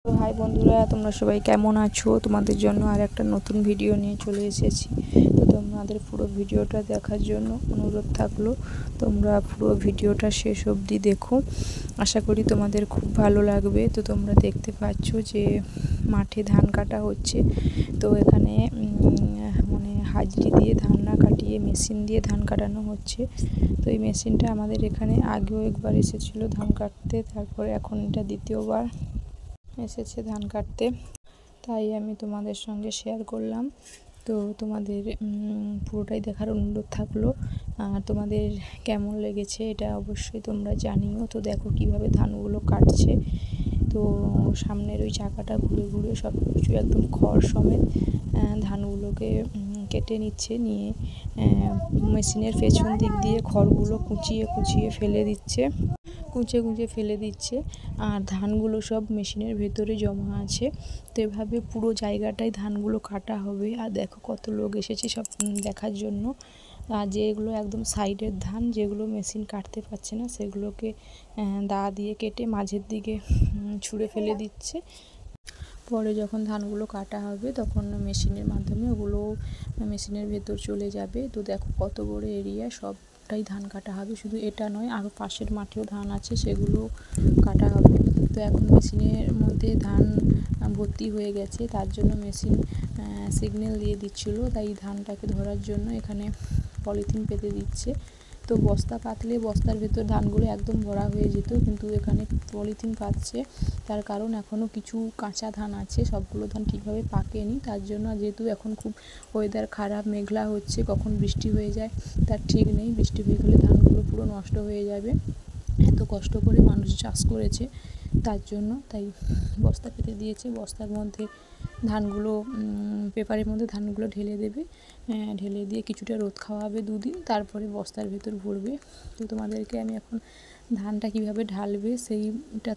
তো হাই বন্ধুরা, তোমরা সবাই কেমন আছো? তোমাদের জন্য আর একটা নতুন ভিডিও নিয়ে চলে এসেছি। তো তোমাদের পুরো ভিডিওটা দেখার জন্য অনুরোধ থাকলো, তোমরা পুরো ভিডিওটা শেষ অবধি দেখো। আশা করি তোমাদের খুব ভালো লাগবে। তো তোমরা দেখতে পাচ্ছ যে মাঠে ধান কাটা হচ্ছে। তো এখানে মানে হাজরি দিয়ে ধান না কাটিয়ে মেশিন দিয়ে ধান কাটানো হচ্ছে। তো এই মেশিনটা আমাদের এখানে আগেও একবার এসেছিলো ধান কাটতে, তারপরে এখন এটা দ্বিতীয়বার এসেছে ধান কাটতে, তাই আমি তোমাদের সঙ্গে শেয়ার করলাম। তো তোমাদের পুরোটাই দেখার অনুরোধ থাকলো। আর তোমাদের কেমন লেগেছে এটা অবশ্যই তোমরা জানিও। তো দেখো কিভাবে ধানগুলো কাটছে। তো সামনের ওই চাকাটা ঘুরে ঘুরে সব কিছু একদম খড় সমেত ধানগুলোকে কেটে নিচ্ছে, নিয়ে মেশিনের পেছন দিক দিয়ে খড়গুলো কুচিয়ে কুচিয়ে ফেলে দিচ্ছে, কুচে কুচে ফেলে দিচ্ছে। আর ধানগুলো সব মেশিনের ভেতরে জমা আছে। তো এভাবে পুরো জায়গাটায় ধানগুলো কাটা হবে। আর দেখো কত লোক এসেছে সব দেখার জন্য। আর যেগুলো একদম সাইডের ধান, যেগুলো মেশিন কাটতে পারছে না, সেগুলোকে দা দিয়ে কেটে মাঝের দিকে ছুঁড়ে ফেলে দিচ্ছে। পরে যখন ধানগুলো কাটা হবে তখন মেশিনের মাধ্যমে ওগুলো মেশিনের ভেতর চলে যাবে। তো দেখো কত বড় এরিয়া, সবটাই ধান কাটা হবে। শুধু এটা নয়, আরও পাশের মাঠেও ধান আছে, সেগুলো কাটা হবে। তো এখন মেশিনের মধ্যে ধান ভর্তি হয়ে গেছে, তার জন্য মেশিন সিগন্যাল দিয়ে দিচ্ছিলো। তাই ধানটাকে ধরার জন্য এখানে পলিথিন পেতে দিচ্ছে। তো বস্তা পাতলে বস্তার ভেতর ধানগুলো একদম ভরা হয়ে যেত, কিন্তু এখানে পলিথিন পাতছে। তার কারণ এখনও কিছু কাঁচা ধান আছে, সবগুলো ধান ঠিকভাবে পাকেনি। তার জন্য যেহেতু এখন খুব ওয়েদার খারাপ, মেঘলা হচ্ছে, কখন বৃষ্টি হয়ে যায় তার ঠিক নেই। বৃষ্টি হয়ে গেলে ধানগুলো পুরো নষ্ট হয়ে যাবে। এত কষ্ট করে মানুষ চাষ করেছে, তার জন্য তাই বস্তা পেতে দিয়েছে। বস্তার মধ্যে ধানগুলো পেপারের মধ্যে ধানগুলো ঢেলে দেবে, ঢেলে দিয়ে কিছুটা রোদ খাওয়াবে দুদিন, তারপরে বস্তার ভেতর ভরবে। তো তোমাদেরকে আমি এখন ধানটা কীভাবে ঢালবে সেইটা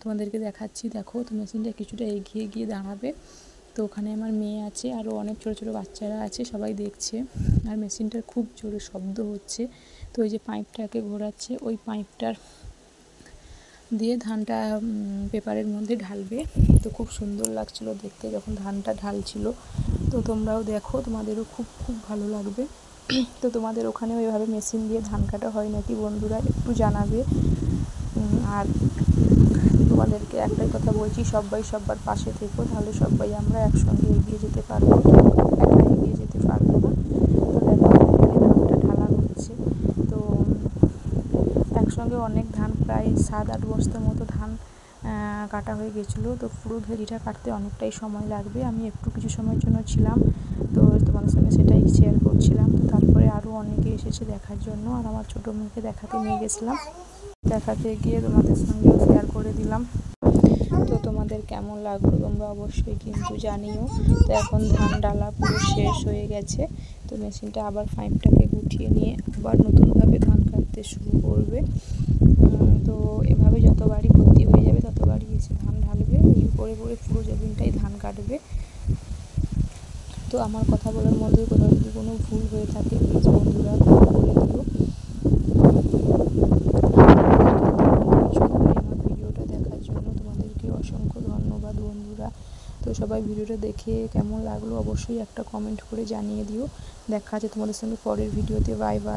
তোমাদেরকে দেখাচ্ছি। দেখো, তো মেশিনটা কিছুটা এগিয়ে গিয়ে দাঁড়াবে। তো ওখানে আমার মেয়ে আছে, আরও অনেক ছোটো ছোটো বাচ্চারা আছে, সবাই দেখছে। আর মেশিনটার খুব জোরে শব্দ হচ্ছে। তো ওই যে পাইপটাকে ঘোরাচ্ছে, ওই পাইপটার দিয়ে ধানটা পেপারের মধ্যে ঢালবে। তো খুব সুন্দর লাগছিল দেখতে যখন ধানটা ঢালছিল। তো তোমরাও দেখো, তোমাদেরও খুব খুব ভালো লাগবে। তো তোমাদের ওখানে ওইভাবে মেশিন দিয়ে ধান কাটা হয় নাকি বন্ধুরা, একটু জানাবে। আর তোমাদেরকে একটাই কথা বলছি, সবাই সবার পাশে থেকো, তাহলে সবাই আমরা একসঙ্গে এগিয়ে যেতে পারবো। একা এগিয়ে যেতে পারবো না। তো দেখো ধানটা ঢালা হচ্ছে। তো একসঙ্গে অনেক ধান, প্রায় 7-8 বস্তার মতো ধান কাটা হয়ে গেছিলো। তো পুরো ভেরিটা কাটতে অনেকটাই সময় লাগবে। আমি একটু কিছু সময়ের জন্য ছিলাম, তো তোমাদের সঙ্গে সেটাই শেয়ার করছিলাম। তো তারপরে আরও অনেকে এসেছে দেখার জন্য, আর আমার ছোটো মেয়েকে দেখাতে নিয়ে গেছিলাম। দেখাতে গিয়ে তোমাদের সঙ্গেও শেয়ার করে দিলাম। তো তোমাদের কেমন লাগলো তোমরা অবশ্যই কিন্তু জানিও। তো এখন ধান ডালা পুরো শেষ হয়ে গেছে। তো মেশিনটা আবার পাইপটাকে গুটিয়ে নিয়ে আবার নতুনভাবে ধান কাটতে শুরু করবে। তো এভাবে যতবারই ভর্তি হয়ে যাবে ততবারই এসে ধান ঢালবে, এই করে করে পুরো জমিনটাই ধান কাটবে। তো আমার কথা বলার মধ্যে কোথাও যদি কোনো ভুল হয়ে থাকে প্লিজ বন্ধুরা ক্ষমা করে দিও। আমার ভিডিওটা দেখার জন্য তোমাদেরকে অসংখ্য ধন্যবাদ বন্ধুরা। তো সবাই ভিডিওটা দেখে কেমন লাগলো অবশ্যই একটা কমেন্ট করে জানিয়ে দিও। দেখা আছে তোমাদের সঙ্গে পরের ভিডিওতে। Bye bye.